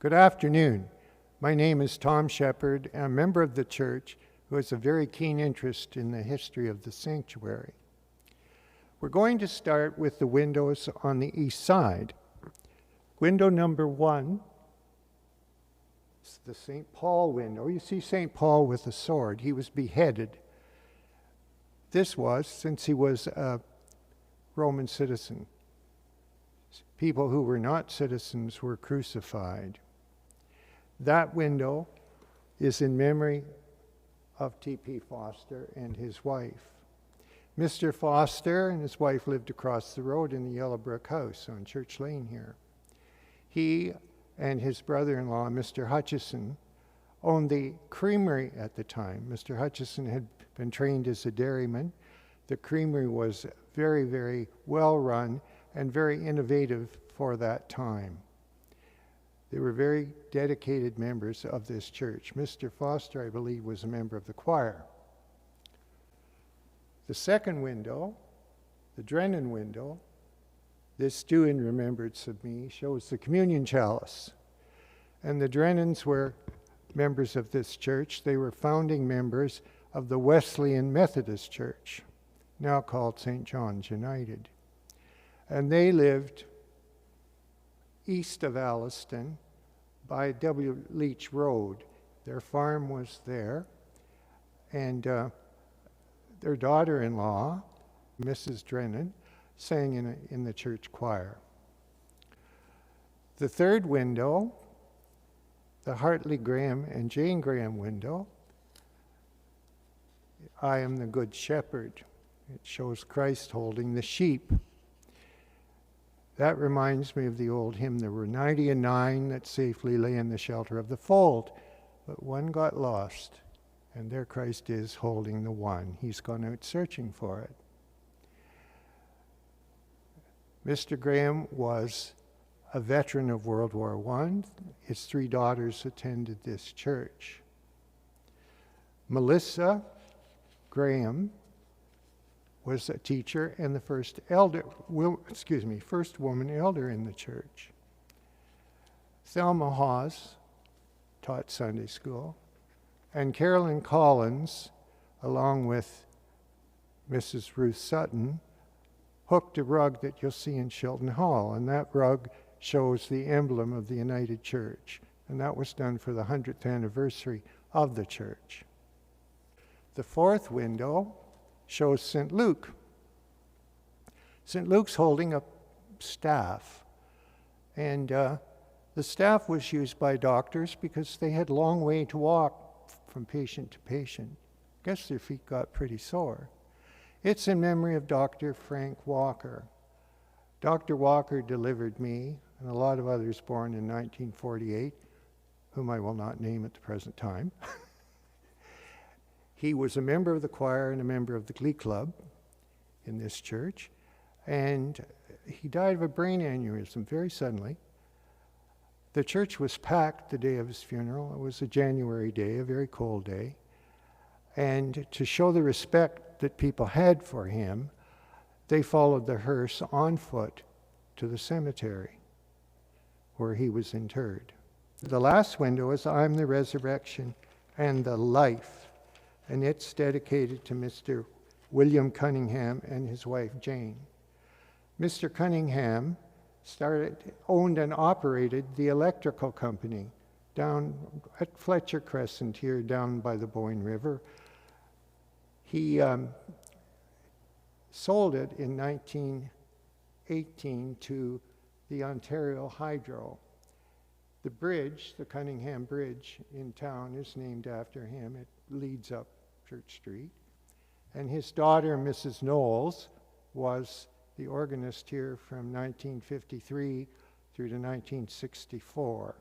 Good afternoon. My name is Tom Shepherd, and I'm a member of the church who has a very keen interest in the history of the sanctuary. We're going to start with the windows on the east side. Window number 1 is the St. Paul window. You see St. Paul with a sword. He was beheaded. This was since he was a Roman citizen. People who were not citizens were crucified. That window is in memory of T.P. Foster and his wife. Mr. Foster and his wife lived across the road in the Yellow Brick House on Church Lane here. He and his brother-in-law, Mr. Hutchison, owned the creamery at the time. Mr. Hutchison had been trained as a dairyman. The creamery was very, very well run and very innovative for that time. They were very dedicated members of this church. Mr. Foster, I believe, was a member of the choir. The second window, the Drennan window, this too in remembrance of me, shows the communion chalice. And the Drennans were members of this church. They were founding members of the Wesleyan Methodist Church, now called St. John's United. And they lived east of Alliston by W. Leach Road. Their farm was there, and their daughter-in-law, Mrs. Drennan, sang in the church choir. The third window, the Hartley Graham and Jane Graham window, I am the Good Shepherd. It shows Christ holding the sheep. That reminds me of the old hymn, there were 99 that safely lay in the shelter of the fold, but one got lost, and there Christ is holding the one. He's gone out searching for it. Mr. Graham was a veteran of World War I. His 3 daughters attended this church. Melissa Graham was a teacher and the first woman elder in the church. Thelma Hawes taught Sunday school, and Carolyn Collins, along with Mrs. Ruth Sutton, hooked a rug that you'll see in Chilton Hall, and that rug shows the emblem of the United Church, and that was done for the 100th anniversary of the church. The fourth window shows St. Luke. St. Luke's holding a staff, and the staff was used by doctors because they had a long way to walk from patient to patient. I guess their feet got pretty sore. It's in memory of Dr. Frank Walker. Dr. Walker delivered me and a lot of others born in 1948, whom I will not name at the present time. He was a member of the choir and a member of the glee club in this church, and he died of a brain aneurysm very suddenly. The church was packed the day of his funeral. It was a January day, a very cold day, and to show the respect that people had for him, they followed the hearse on foot to the cemetery where he was interred. The last window is I'm the Resurrection and the Life, and it's dedicated to Mr. William Cunningham and his wife Jane. Mr. Cunningham owned and operated the electrical company down at Fletcher Crescent here down by the Boyne River. He sold it in 1918 to the Ontario Hydro. The bridge, the Cunningham Bridge in town, is named after him. It leads up Church Street. And his daughter, Mrs. Knowles, was the organist here from 1953 through to 1964.